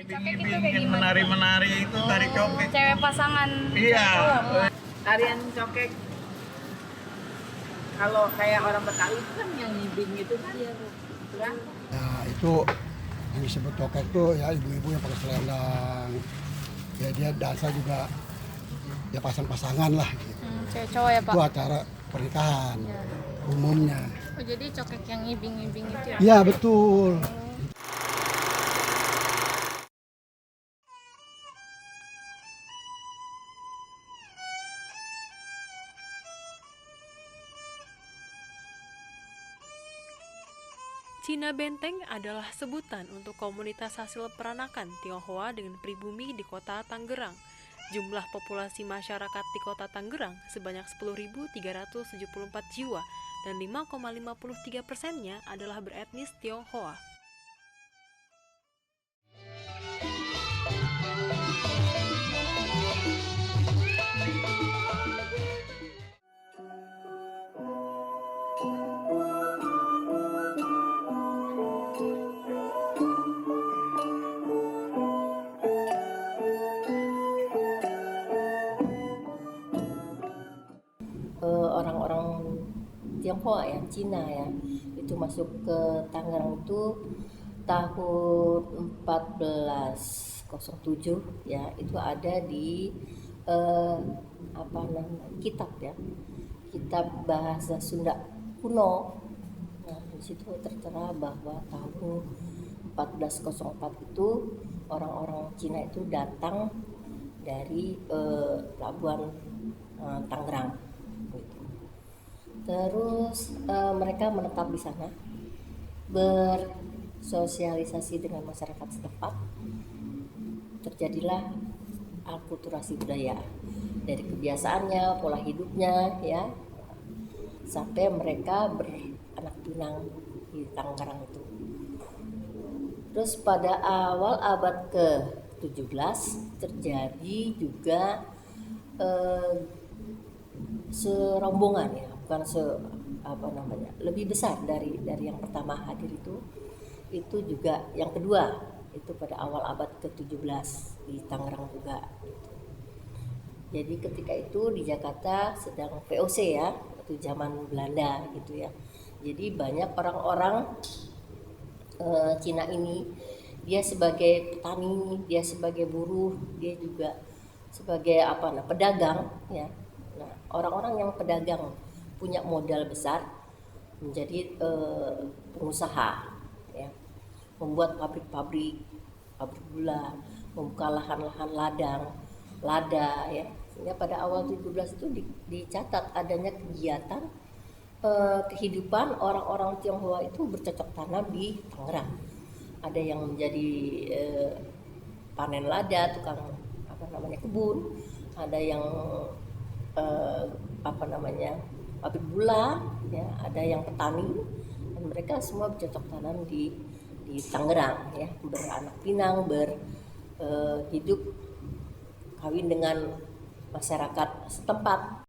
Cokek itu kayak Bikin gimana? menari-menari itu tari cokek. Cewek pasangan. Iya. Tarian cokek kalau kayak orang Betawi itu kan yang ngibing itu kan. Iya, Bu. Kan? Nah, itu yang disebut cokek tuh ya ibu-ibu yang pakai selendang. Ya dia dansa juga ya pasang-pasangan lah gitu. Cewek cowok ya, Pak? Itu acara pernikahan Ya. umumnya. Oh, jadi cokek yang ngibing-ngibing itu ya? Iya betul. Cina Benteng adalah sebutan untuk komunitas hasil peranakan Tionghoa dengan pribumi di kota Tangerang. Jumlah populasi masyarakat di kota Tangerang sebanyak 10.374 jiwa dan 5,53%-nya adalah beretnis Tionghoa. Orang-orang Tionghoa ya, Cina ya, itu masuk ke Tangerang itu tahun 1407 ya, itu ada di kitab ya, kitab bahasa Sunda kuno. Nah, di situ tertera bahwa tahun 1404 itu orang-orang Cina itu datang dari pelabuhan Tangerang. Gitu. Terus mereka menetap di sana, bersosialisasi dengan masyarakat setempat. Terjadilah akulturasi budaya dari kebiasaannya, pola hidupnya ya, sampai mereka beranak pinang di Tangerang itu. Terus pada awal abad ke-17 terjadi juga serombongan ya, bukan lebih besar dari yang pertama hadir itu juga yang kedua itu pada awal abad ke-17 di Tangerang juga. Jadi ketika itu di Jakarta sedang VOC ya, itu zaman Belanda gitu ya. Jadi banyak orang-orang Cina ini, dia sebagai petani, dia sebagai buruh, dia juga sebagai pedagang ya. Nah, orang-orang yang pedagang punya modal besar menjadi pengusaha ya, membuat pabrik gula, membuka lahan-lahan lada ya. Sehingga pada awal 17 itu dicatat adanya kegiatan kehidupan orang-orang Tionghoa itu bercocok tanam di Tangerang. Ada yang menjadi panen lada, tukang kebun, ada yang pabrik gula ya, ada yang petani, dan mereka semua bercocok tanam di Tangerang ya, beranak pinang, hidup kawin dengan masyarakat setempat.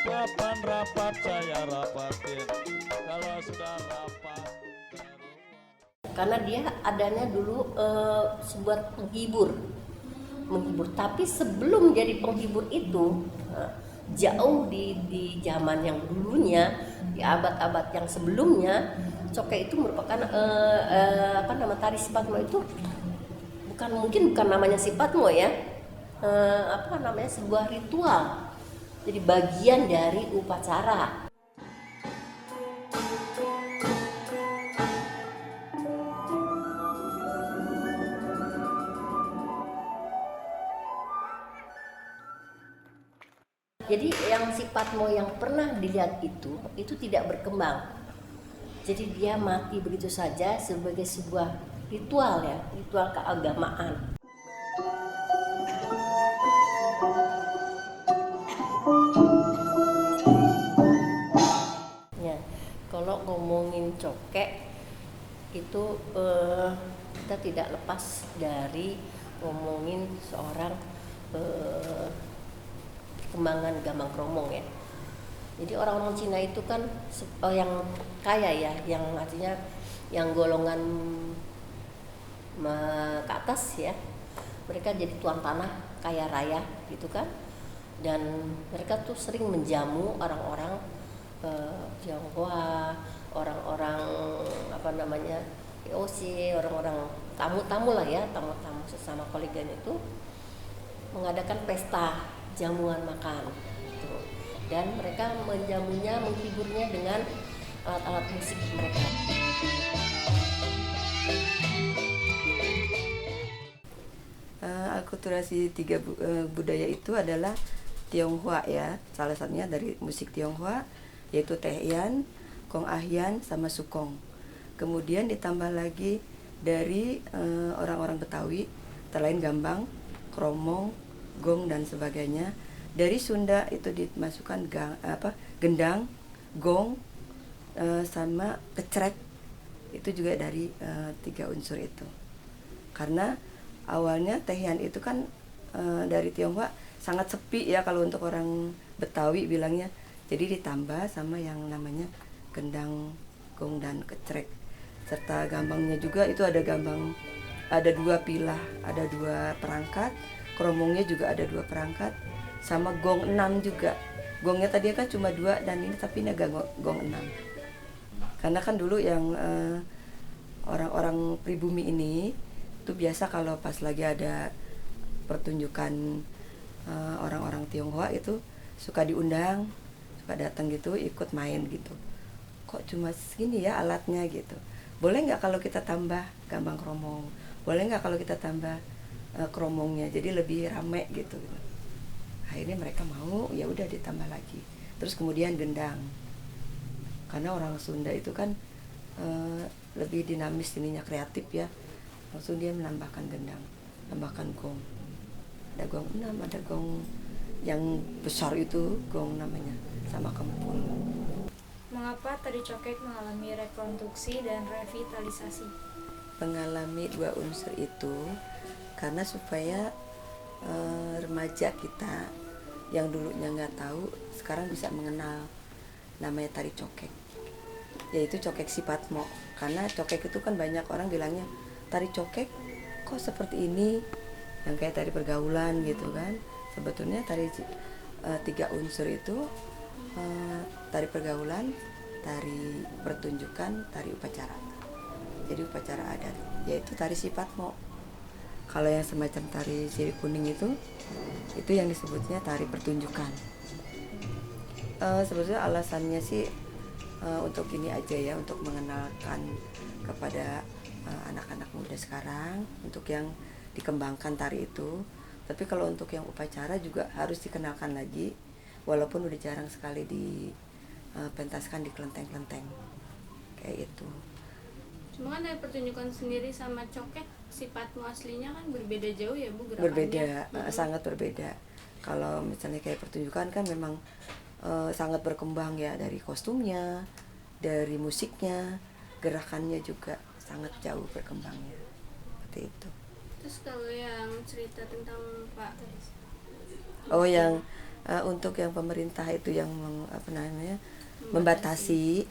Kapan rapat saya rapatin, kalau sudah rapat. Karena dia adanya dulu sebuah penghibur, tapi sebelum jadi penghibur itu jauh di zaman yang dulunya, di abad-abad yang sebelumnya, cokek itu merupakan tari sipatmo itu bukan namanya sipatmo ya, sebuah ritual, jadi bagian dari upacara. Jadi yang sipatmo yang pernah dilihat itu tidak berkembang. Jadi dia mati begitu saja sebagai sebuah ritual ya, ritual keagamaan. itu kita tidak lepas dari ngomongin seorang perkembangan gambang kromong ya. Jadi orang-orang Cina itu kan yang kaya ya, yang artinya yang golongan ke atas ya. Mereka jadi tuan tanah kaya raya gitu kan. Dan mereka tuh sering menjamu orang-orang Tionghoa, orang-orang POC, orang-orang tamu-tamu lah ya, tamu-tamu sesama Koligan itu mengadakan pesta jamuan makan gitu. Dan mereka menjamunya, menghiburnya dengan alat-alat musik mereka. Akulturasi tiga budaya itu adalah Tionghoa ya, salah satunya dari musik Tionghoa yaitu Tehian, Kong Ahyan, sama Sukong. Kemudian ditambah lagi dari orang-orang Betawi, lain gambang, kromong, gong dan sebagainya. Dari Sunda itu dimasukkan gendang, gong, sama kecrek. Itu juga dari 3 unsur itu. Karena awalnya Tehian itu kan dari Tionghoa sangat sepi ya kalau untuk orang Betawi bilangnya. Jadi ditambah sama yang namanya gendang, gong dan kecrek. Serta gambangnya juga itu ada gambang, ada 2 pilah, ada 2 perangkat. Kromongnya juga ada 2 perangkat. Sama gong 6 juga. Gongnya tadi kan cuma 2 dan ini tapi ini agak gong 6. Karena kan dulu yang orang-orang pribumi ini itu biasa kalau pas lagi ada pertunjukan orang-orang Tionghoa itu suka diundang, suka datang gitu, ikut main gitu. Kok cuma segini ya alatnya gitu. Boleh nggak kalau kita tambah gambang kromong? Boleh nggak kalau kita tambah kromongnya? Jadi lebih rame gitu. Akhirnya mereka mau, ya udah ditambah lagi. Terus kemudian gendang. Karena orang Sunda itu kan lebih dinamis ininya, kreatif ya. Langsung dia menambahkan gendang, tambahkan gong. Ada gong 6, ada gong yang besar itu, gong namanya, sama kempul. Mengapa tari cokek mengalami rekonstruksi dan revitalisasi? Mengalami 2 unsur itu karena supaya remaja kita yang dulunya nggak tahu sekarang bisa mengenal namanya tari cokek, yaitu cokek Sipatmo. Karena cokek itu kan banyak orang bilangnya tari cokek kok seperti ini, yang kayak tari pergaulan gitu kan. Sebetulnya tari 3 unsur itu tari pergaulan, tari pertunjukan, tari upacara. Jadi upacara adat, yaitu tari Sipatmo. Kalau yang semacam tari sirip kuning itu yang disebutnya tari pertunjukan. Sebetulnya alasannya sih untuk ini aja ya, untuk mengenalkan kepada anak-anak muda sekarang untuk yang dikembangkan tari itu. Tapi kalau untuk yang upacara juga harus dikenalkan lagi, walaupun udah jarang sekali dipentaskan di kelenteng-kelenteng kayak itu. Cuma kan dari pertunjukan sendiri sama cokek sifatmu aslinya kan berbeda jauh ya Bu, gerakannya? Berbeda, sangat berbeda. Kalau misalnya kayak pertunjukan kan memang sangat berkembang ya, dari kostumnya, dari musiknya, gerakannya juga sangat jauh berkembangnya. Seperti itu. Terus kalau yang cerita tentang Pak Oh, yang untuk yang pemerintah itu yang membatasi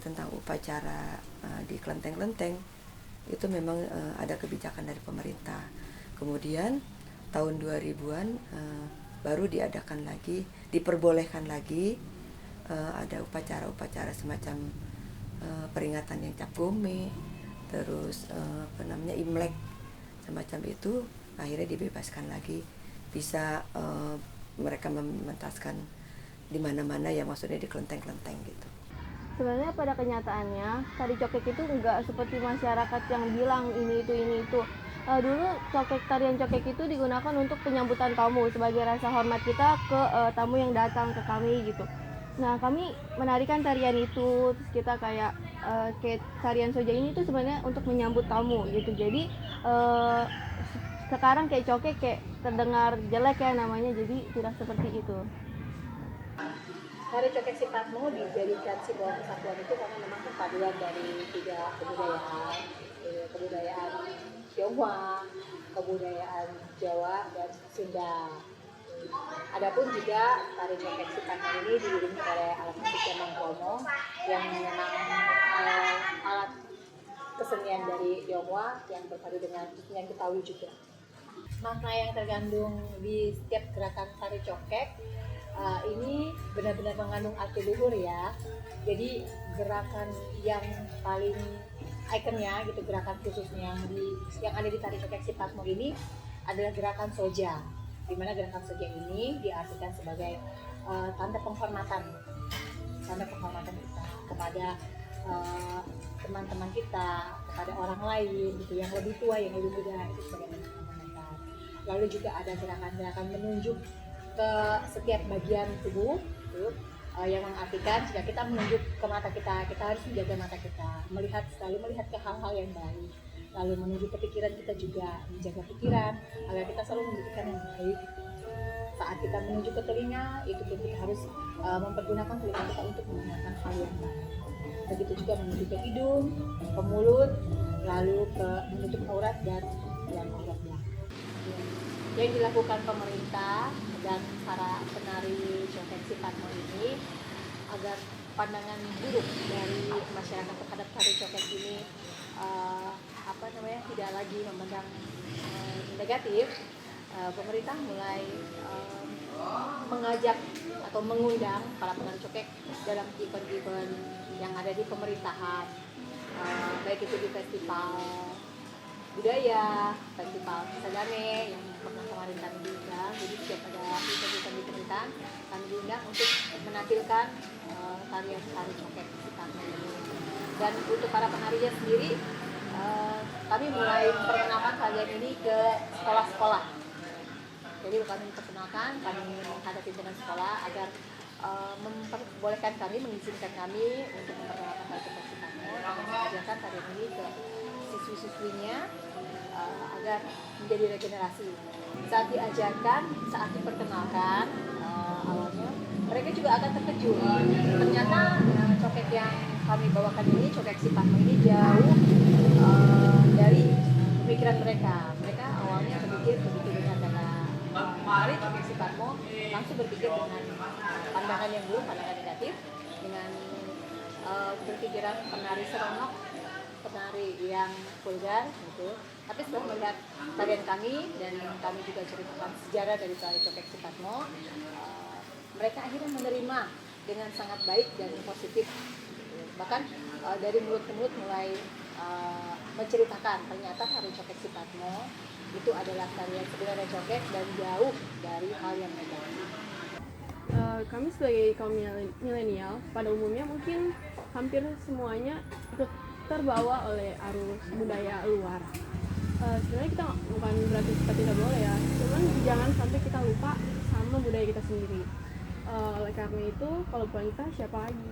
tentang upacara di kelenteng-kelenteng itu memang ada kebijakan dari pemerintah. Kemudian tahun 2000-an baru diadakan lagi, diperbolehkan lagi ada upacara-upacara semacam peringatan yang Cap Gome, terus Imlek semacam itu, akhirnya dibebaskan lagi, bisa mereka mementaskan di mana-mana ya, maksudnya di kelenteng-kelenteng gitu. Sebenarnya pada kenyataannya tari cokek itu enggak seperti masyarakat yang bilang ini itu. Dulu tarian cokek itu digunakan untuk penyambutan tamu sebagai rasa hormat kita ke tamu yang datang ke kami gitu. Nah, kami menarikan tarian itu, terus kita kayak tarian soja ini tuh sebenarnya untuk menyambut tamu gitu. Jadi sekarang kayak cokek kayak terdengar jelek ya namanya, jadi tidak seperti itu. Tari Cokek Sipatmo dijadikan simbol kesatuan itu karena memang perpaduan dari 3 kebudayaan Tionghoa, kebudayaan Jawa dan Sunda. Adapun juga tari Cokek Sipatmo ini diiringi oleh alat musik Kemang Kromo yang memang alat kesenian dari Tionghoa yang berpadu dengan kesenian Betawi juga. Makna yang terkandung di setiap gerakan tari cokek ini benar-benar mengandung arti luhur ya. Jadi gerakan yang paling ikonnya gitu, gerakan khususnya yang ada di tari Cokek Sipatmo ini adalah gerakan soja. Di mana gerakan soja ini diartikan sebagai tanda penghormatan kita kepada teman-teman kita, kepada orang lain gitu, yang lebih tua, yang lebih muda, itu sebagai tanda penghormatan. Lalu juga ada gerakan-gerakan menunjuk ke setiap bagian tubuh gitu, yang mengartikan jika kita menunjuk ke mata kita harus menjaga mata kita, selalu melihat ke hal-hal yang baik. Lalu menuju ke pikiran kita juga, menjaga pikiran agar kita selalu memikirkan yang baik. Saat kita menuju ke telinga, itu pun kita harus mempergunakan telinga kita untuk mendengarkan hal yang baik. Begitu juga menuju ke hidung, ke mulut, lalu ke menutup aurat dan yang auratnya. Yang dilakukan pemerintah dan para penari Cokek Sipatmo ini agar pandangan buruk dari masyarakat terhadap tari cokek ini tidak lagi memandang negatif. Pemerintah mulai mengajak atau mengundang para penari cokek dalam event-event yang ada di pemerintahan, baik itu di festival budaya, festival Sadame yang pernah kemarin kami diundang. Jadi setiap ada event-event di pemerintahan kami diundang untuk menampilkan tarian tari Cokek Sipatmo ini. Dan untuk para penarinya sendiri, kami mulai memperkenalkan tarian ini ke sekolah-sekolah. Jadi kami memperkenalkan, kami menghadap pimpinan sekolah agar memperbolehkan kami, mengizinkan kami untuk memperkenalkan tari Cokek Sipatmo dan mengajarkan tarian ini ke siswi-siswinya agar menjadi regenerasi. Saat diajarkan, saat diperkenalkan, awalnya mereka juga akan terkejut. Ternyata cokek yang kami bawakan ini, Cokek Sipatmo ini jauh dari pemikiran mereka. Mereka awalnya berpikir dengan kata tari Cokek Sipatmo, langsung berpikir dengan pandangan yang buruk, pandangan negatif, dengan berpikiran penari seronok, penari yang vulgar gitu. Tapi setelah melihat tarian kami dan kami juga ceritakan sejarah dari tari Cokek Sipatmo, mereka akhirnya menerima dengan sangat baik dan positif. Bahkan dari mulut ke mulut mulai menceritakan ternyata tari Cokek Sipatmo itu adalah tarian sebenarnya cokek dan jauh dari hal yang negatif. Kami sebagai kaum milenial pada umumnya mungkin hampir semuanya terbawa oleh arus budaya luar. Sebenarnya kita bukan berarti kita tidak boleh ya, cuman jangan sampai kita lupa sama budaya kita sendiri. Oleh karena itu, kalau bukan kita siapa lagi?